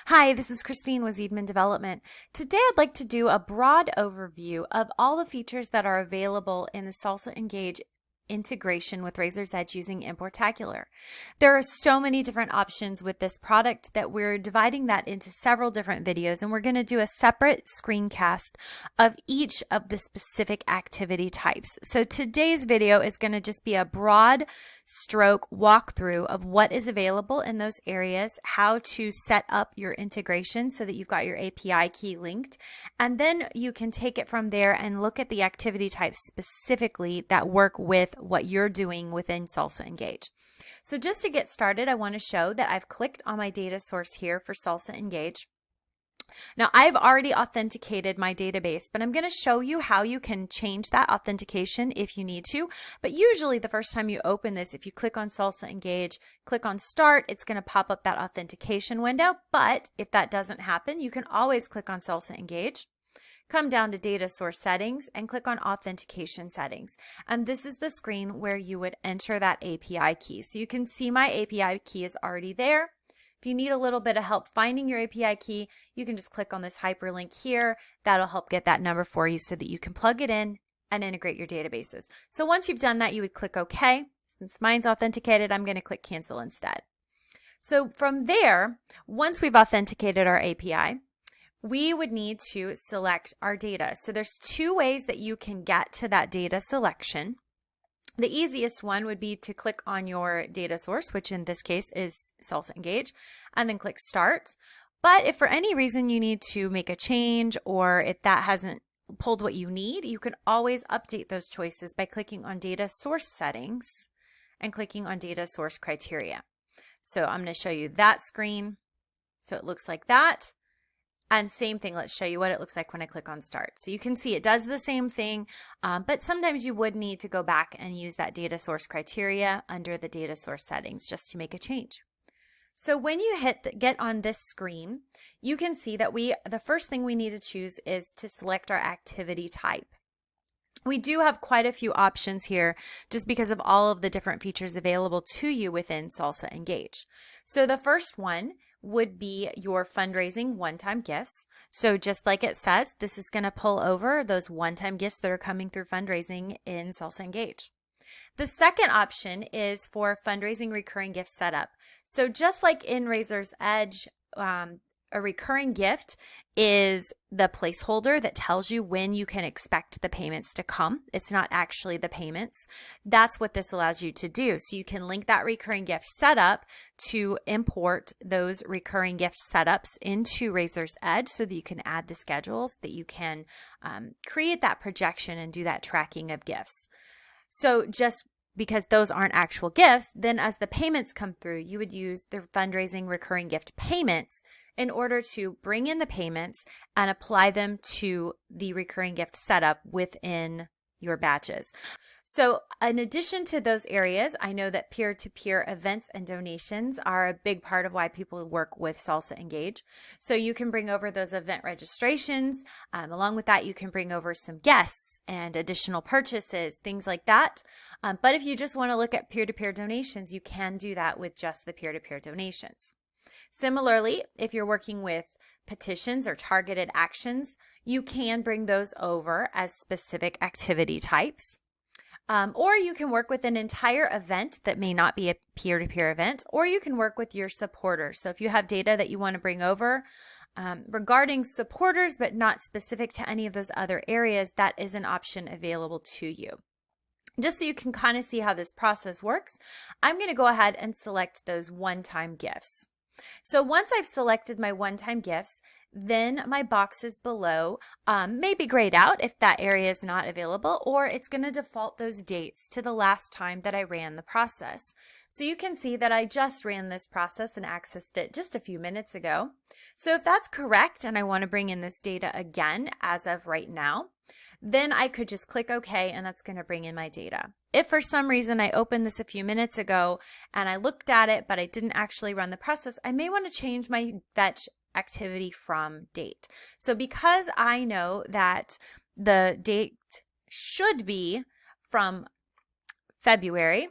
Hi, this is Christine with Ziedman Development. Today I'd like to do a broad overview of all the features that are available in the Salsa Engage integration with Razor's Edge using Importacular. There are so many different options with this product that we're dividing that into several different videos, and we're going to do a separate screencast of each of the specific activity types. So today's video is going to just be a broad stroke walkthrough of what is available in those areas, how to set up your integration so that you've got your API key linked, and then you can take it from there and look at the activity types specifically that work with what you're doing within Salsa Engage. So just to get started, I want to show that I've clicked on my data source here for Salsa Engage. Now, I've already authenticated my database, but I'm going to show you how you can change that authentication if you need to. But usually the first time you open this, if you click on Salsa Engage, click on Start, it's going to pop up that authentication window. But if that doesn't happen, you can always click on Salsa Engage, come down to Data Source Settings, and click on Authentication Settings. And this is the screen where you would enter that API key. So you can see my API key is already there. If you need a little bit of help finding your API key, you can just click on this hyperlink here. That'll help get that number for you so that you can plug it in and integrate your databases. So once you've done that, you would click OK. Since mine's authenticated, I'm going to click Cancel instead. So from there, once we've authenticated our API, we would need to select our data. So there's two ways that you can get to that data selection. The easiest one would be to click on your data source, which in this case is Salsa Engage, and then click Start. But if for any reason you need to make a change, or if that hasn't pulled what you need, you can always update those choices by clicking on Data Source Settings and clicking on Data Source Criteria. So I'm going to show you that screen. So it looks like that. And same thing, let's show you what it looks like when I click on Start. So you can see it does the same thing, but sometimes you would need to go back and use that data source criteria under the data source settings just to make a change. So when you get on this screen, you can see that the first thing we need to choose is to select our activity type. We do have quite a few options here just because of all of the different features available to you within Salsa Engage. So the first one would be your fundraising one-time gifts. So just like it says, this is going to pull over those one-time gifts that are coming through fundraising in Salsa Engage. The second option is for fundraising recurring gift setup. So just like in Razor's Edge, a recurring gift is the placeholder that tells you when you can expect the payments to come. It's not actually the payments. That's what this allows you to do. So you can link that recurring gift setup to import those recurring gift setups into Razor's Edge so that you can add the schedules, that you can create that projection and do that tracking of gifts. So just because those aren't actual gifts, then as the payments come through, you would use the fundraising recurring gift payments in order to bring in the payments and apply them to the recurring gift setup within your batches. So in addition to those areas, I know that peer-to-peer events and donations are a big part of why people work with Salsa Engage. So you can bring over those event registrations. Along with that, you can bring over some guests and additional purchases, things like that. But if you just want to look at peer-to-peer donations, you can do that with just the peer-to-peer donations. Similarly, if you're working with petitions or targeted actions, you can bring those over as specific activity types. Or you can work with an entire event that may not be a peer-to-peer event, or you can work with your supporters. So if you have data that you want to bring over regarding supporters, but not specific to any of those other areas, that is an option available to you. Just so you can kind of see how this process works, I'm going to go ahead and select those one-time gifts. So once I've selected my one-time gifts, then my boxes below may be grayed out if that area is not available, or it's going to default those dates to the last time that I ran the process. So you can see that I just ran this process and accessed it just a few minutes ago. So if that's correct and I want to bring in this data again as of right now, then I could just click OK, and that's going to bring in my data. If for some reason I opened this a few minutes ago and I looked at it, but I didn't actually run the process, I may want to change my fetch activity from date. So because I know that the date should be from February,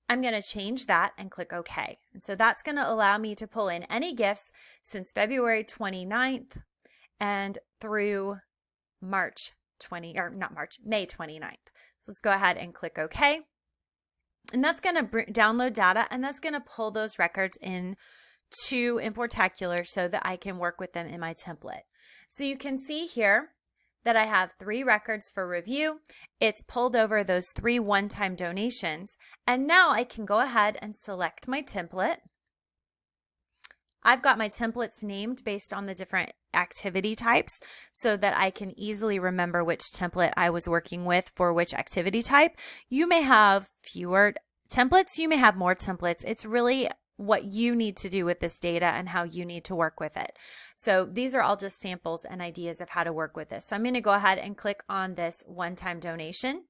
I'm going to change that and click OK. And so that's going to allow me to pull in any gifts since February 29th and through May 29th. So let's go ahead and click OK. And that's going to download data, and that's going to pull those records in to Importacular so that I can work with them in my template. So you can see here that I have 3 records for review. It's pulled over those 3 one-time donations, and now I can go ahead and select my template. I've got my templates named based on the different activity types so that I can easily remember which template I was working with for which activity type. You may have fewer templates, you may have more templates. It's really what you need to do with this data and how you need to work with it. So these are all just samples and ideas of how to work with this. So I'm going to go ahead and click on this one-time donation.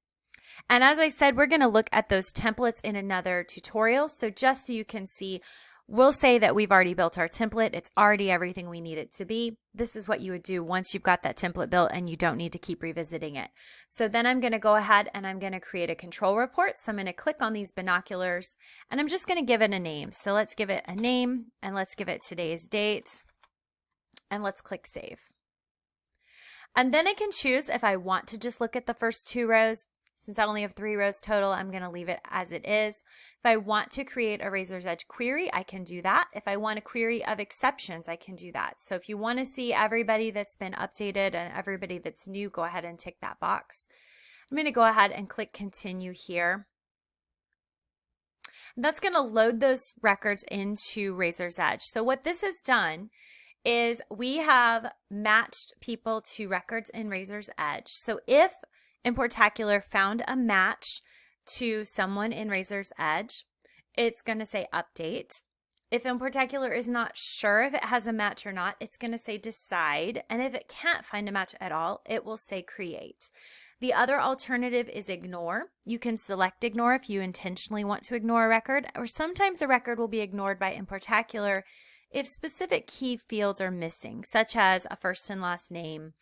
And as I said, we're going to look at those templates in another tutorial. So just so you can see, we'll say that we've already built our template. It's already everything we need it to be. This is what you would do once you've got that template built and you don't need to keep revisiting it. So then I'm going to go ahead and I'm going to create a control report. So I'm going to click on these binoculars and I'm just going to give it a name. So let's give it a name and let's give it today's date and let's click save. And then I can choose if I want to just look at the first 2 rows. Since I only have 3 rows total, I'm going to leave it as it is. If I want to create a Razor's Edge query, I can do that. If I want a query of exceptions, I can do that. So if you want to see everybody that's been updated and everybody that's new, go ahead and tick that box. I'm going to go ahead and click continue here. That's going to load those records into Razor's Edge. So what this has done is we have matched people to records in Razor's Edge. So if Importacular found a match to someone in Razor's Edge, it's going to say update. If Importacular is not sure if it has a match or not, it's going to say decide. And if it can't find a match at all, it will say create. The other alternative is ignore. You can select ignore if you intentionally want to ignore a record, or sometimes a record will be ignored by Importacular if specific key fields are missing, such as a first and last name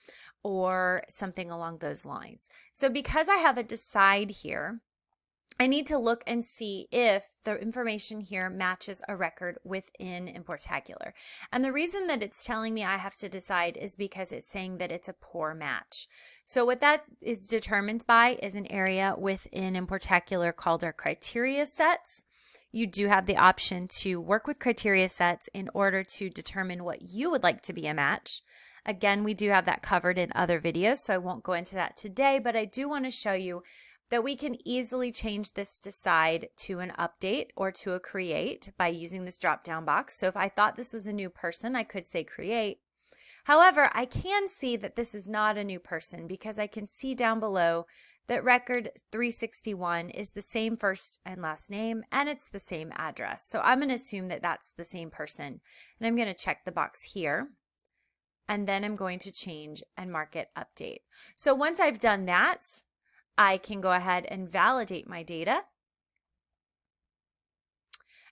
or something along those lines. So because I have a decide here, I need to look and see if the information here matches a record within Importacular. And the reason that it's telling me I have to decide is because it's saying that it's a poor match. So what that is determined by is an area within Importacular called our criteria sets. You do have the option to work with criteria sets in order to determine what you would like to be a match. Again, we do have that covered in other videos, so I won't go into that today, but I do want to show you that we can easily change this decide to an update or to a create by using this drop-down box. So if I thought this was a new person, I could say create. However, I can see that this is not a new person because I can see down below that record 361 is the same first and last name and it's the same address. So I'm going to assume that that's the same person. And I'm going to check the box here. And then I'm going to change and mark it update. So once I've done that, I can go ahead and validate my data.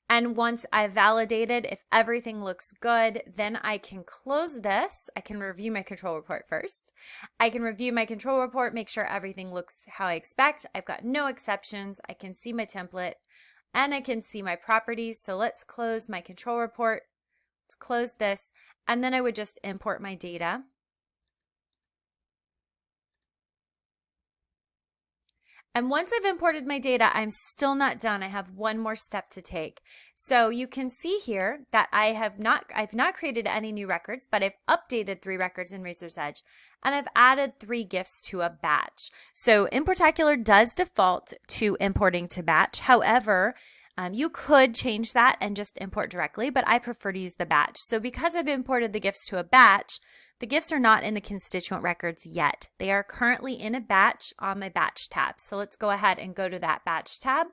And once I've validated, if everything looks good, then I can close this. I can review my control report first. I can review my control report, make sure everything looks how I expect. I've got no exceptions. I can see my template and I can see my properties. So let's close my control report. Let's close this. And then I would just import my data. And once I've imported my data, I'm still not done. I have one more step to take. So you can see here that I've not created any new records, but I've updated 3 records in Razor's Edge, and I've added 3 gifts to a batch. So Importacular does default to importing to batch. However, you could change that and just import directly, but I prefer to use the batch. So because I've imported the gifts to a batch, the gifts are not in the constituent records yet. They are currently in a batch on my batch tab. So let's go ahead and go to that batch tab.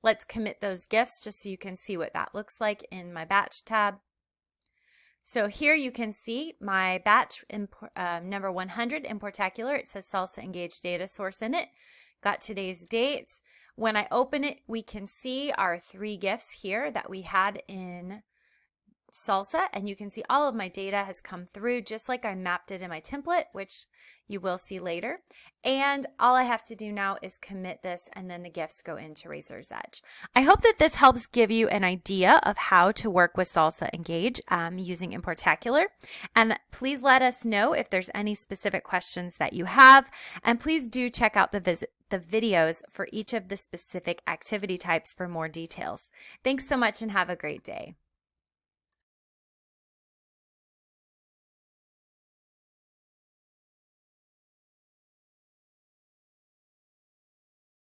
Let's commit those gifts just so you can see what that looks like in my batch tab. So here you can see my batch number 100 Importacular. It says Salsa Engage data source in it. Got today's dates. When I open it, we can see our 3 gifts here that we had in Salsa, and you can see all of my data has come through just like I mapped it in my template, which you will see later. And all I have to do now is commit this, and then the gifts go into Razor's Edge. I hope that this helps give you an idea of how to work with Salsa Engage using Importacular. And please let us know if there's any specific questions that you have. And please do check out the videos for each of the specific activity types for more details. Thanks so much and have a great day.